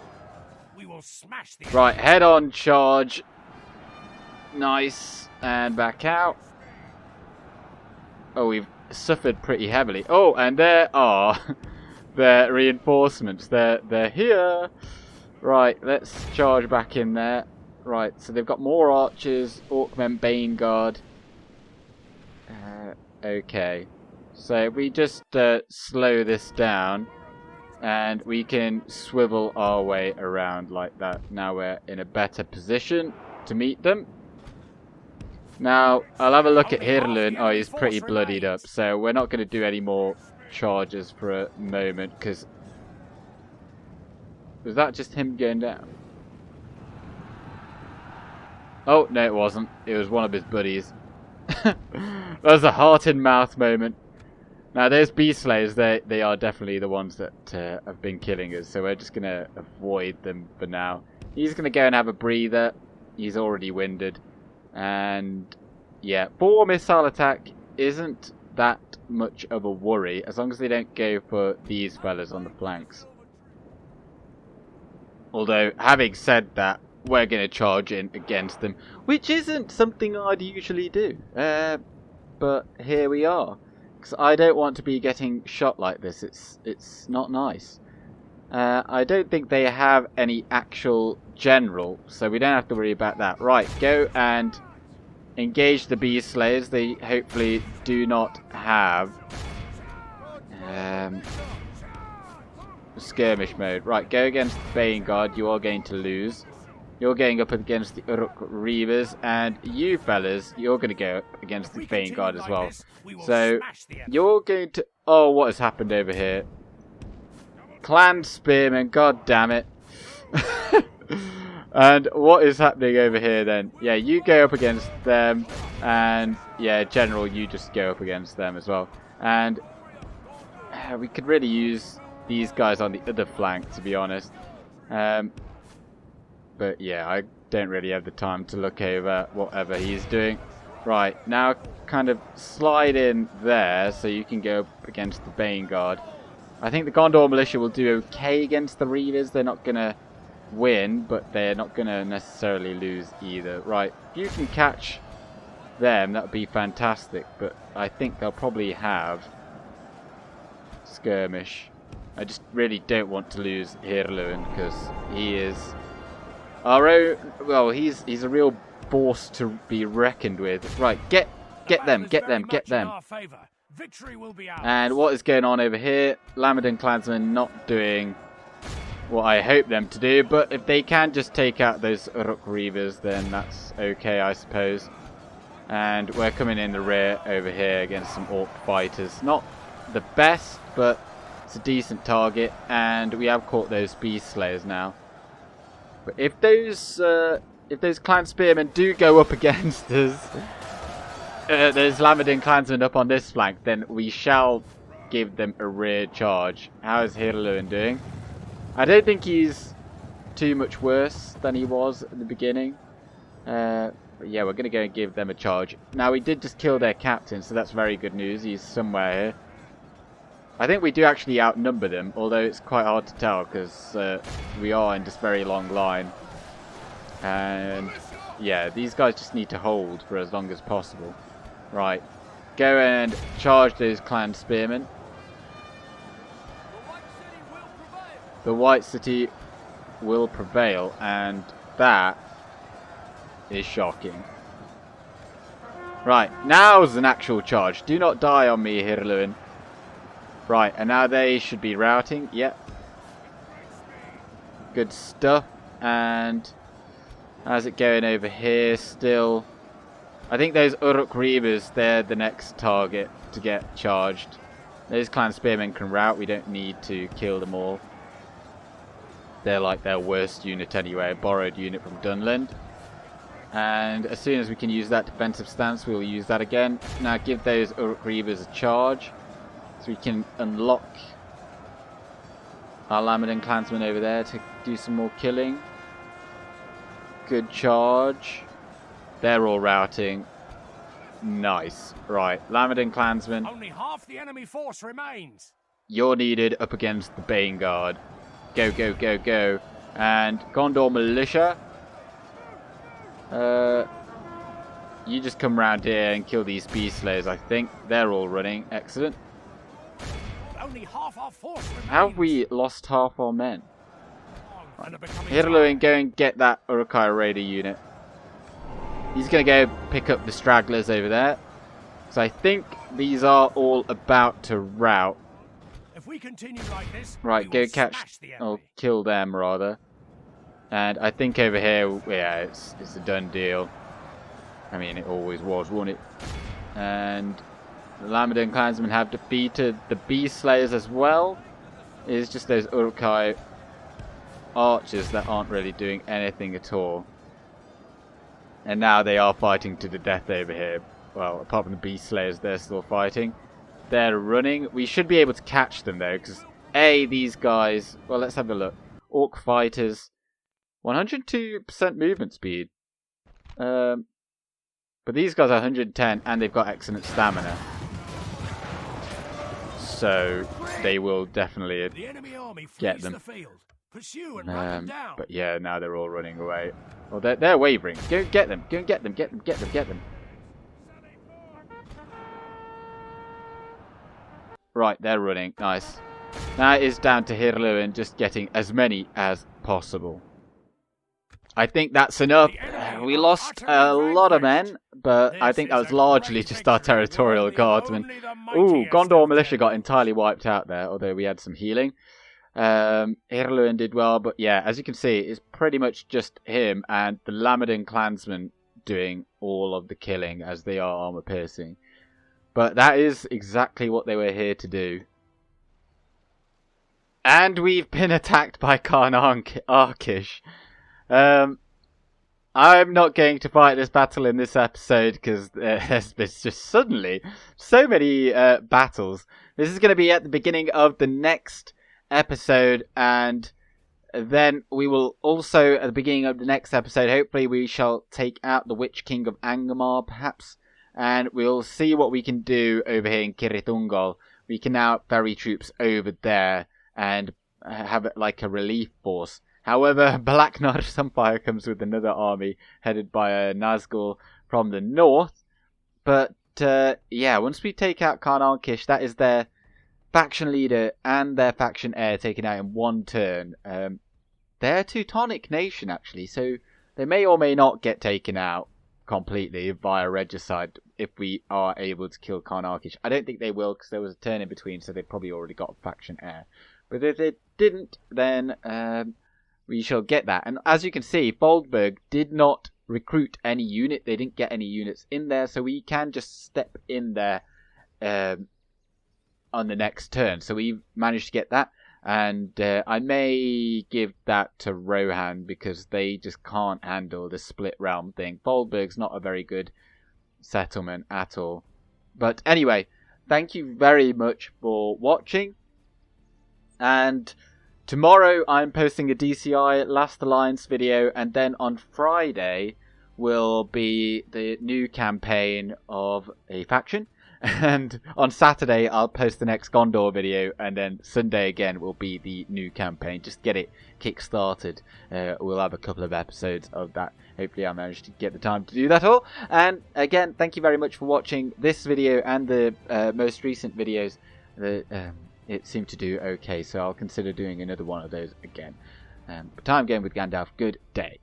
We will smash the Right, head on charge. Nice. And back out. Oh, we've suffered pretty heavily. Oh, and there are their reinforcements. They're here. Right, let's charge back in there. Right, so they've got more archers, Orcmen, Baneguard. Okay. So we just slow this down. And we can swivel our way around like that. Now we're in a better position to meet them. Now, I'll have a look at Hirluin. Oh, he's pretty bloodied up. So we're not going to do any more charges for a moment. Because... was that just him going down? Oh, no it wasn't. It was one of his buddies. That was a heart-in-mouth moment. Now, those beast slayers, they are definitely the ones that have been killing us, so we're just going to avoid them for now. He's going to go and have a breather. He's already winded. And, yeah, 4 missile attack isn't that much of a worry, as long as they don't go for these fellas on the flanks. Although, having said that, we're going to charge in against them, which isn't something I'd usually do. But here we are. Because I don't want to be getting shot like this. It's not nice. I don't think they have any actual general, so we don't have to worry about that. Right, go and engage the beast slayers. They hopefully do not have skirmish mode. Right, go against the Baneguard. You are going to lose. You're going up against the Uruk-Reavers, and you fellas, you're going to go up against the Baneguard as well. So, you're going to... oh, what has happened over here? Clan Spearmen, god damn it. And what is happening over here then? Yeah, you go up against them, and yeah, General, you just go up against them as well. And we could really use these guys on the other flank, to be honest. But yeah, I don't really have the time to look over whatever he's doing. Right, now kind of slide in there so you can go up against the Baneguard. I think the Gondor militia will do okay against the Reavers. They're not going to win, but they're not going to necessarily lose either. Right, if you can catch them, that would be fantastic. But I think they'll probably have skirmish. I just really don't want to lose Hirluin because he is our own. Well, he's a real force to be reckoned with. Right, get them. Victory will be ours. And what is going on over here? Lamadin clansmen not doing what I hope them to do, but if they can just take out those Uruk-hai, then that's okay, I suppose. And we're coming in the rear over here against some Orc fighters. Not the best, but it's a decent target, and we have caught those beast slayers now. But if those clan spearmen do go up against us, those Lamadin clansmen up on this flank, then we shall give them a rear charge. How is Hirluin doing? I don't think he's too much worse than he was at the beginning. But yeah, we're going to go and give them a charge. Now, we did just kill their captain, so that's very good news. He's somewhere here. I think we do actually outnumber them, although it's quite hard to tell because we are in this very long line. And yeah, these guys just need to hold for as long as possible. Right, go and charge those clan spearmen. The White City will prevail, and that is shocking. Right, now's an actual charge. Do not die on me, Hirluin. Right, and now they should be routing. Yep. Good stuff. And how's it going over here still? I think those Uruk-hai, they're the next target to get charged. Those clan spearmen can rout. We don't need to kill them all. They're like their worst unit anyway. A borrowed unit from Dunland. And as soon as we can use that defensive stance, we'll use that again. Now give those Uruk-hai a charge. So we can unlock our Lamadin clansmen over there to do some more killing. Good charge. They're all routing. Nice. Right, Lamadin clansmen. Only half the enemy force remains. You're needed up against the Isengard. Go, go, go, go. And Gondor militia. You just come round here and kill these beast slayers, I think. They're all running. Excellent. Only half our force remains. How have we lost half our men? Hirluin, go and get that Uruk-hai raider unit. He's going to go pick up the stragglers over there. So I think these are all about to rout. If we continue like this, right, go catch or kill them rather. And I think over here, yeah, it's a done deal. I mean, it always was, wasn't it? And the Lamadin clansmen have defeated the beast slayers as well. It's just those Uruk-hai archers that aren't really doing anything at all. And now they are fighting to the death over here. Well, apart from the beast slayers, they're still fighting. They're running. We should be able to catch them though, because these guys. Well, let's have a look. Orc fighters, 102% movement speed. But these guys are 110, and they've got excellent stamina. So they will definitely get them. Pursue and run them down. But yeah, now they're all running away. Well, they're wavering. Go and get them. Go and get them. Get them. Right, they're running. Nice. Now it is down to Hirluin just getting as many as possible. I think that's enough. We lost a lot of men, but I think that was largely just our territorial guardsmen. Ooh, Gondor militia got entirely wiped out there, although we had some healing. Hirluin did well, but yeah, as you can see, it's pretty much just him and the Lamadin clansmen doing all of the killing as they are armor piercing. But that is exactly what they were here to do. And we've been attacked by Cair Andros. I'm not going to fight this battle in this episode because there's been just suddenly so many battles. This is going to be at the beginning of the next episode, and then we will also at the beginning of the next episode, hopefully we shall take out the Witch King of Angmar perhaps, and we'll see what we can do over here in Cirith Ungol. We can now ferry troops over there and have it like a relief force. However, Black Sunfire comes with another army headed by a Nazgul from the north, But yeah, once we take out Carnarkish, that is their faction leader and their faction heir taken out in one turn. They're a Teutonic nation, actually, so they may or may not get taken out completely via regicide if we are able to kill Carnarkish. I don't think they will, because there was a turn in between, so they've probably already got a faction heir. But if they didn't, then we shall get that. And as you can see, Foldburg did not recruit any unit. They didn't get any units in there, so we can just step in there on the next turn. So we managed to get that. And I may give that to Rohan, because they just can't handle the split realm thing. Foldburg's not a very good settlement at all. But anyway, thank you very much for watching. And tomorrow I'm posting a DCI Last Alliance video, and then on Friday will be the new campaign of a faction. And on Saturday I'll post the next Gondor video, and then Sunday again will be the new campaign. Just get it kick-started. We'll have a couple of episodes of that. Hopefully I managed to get the time to do that all. And again, thank you very much for watching this video and the most recent videos. It seemed to do okay, so I'll consider doing another one of those again. Time Game with Gandalf, good day.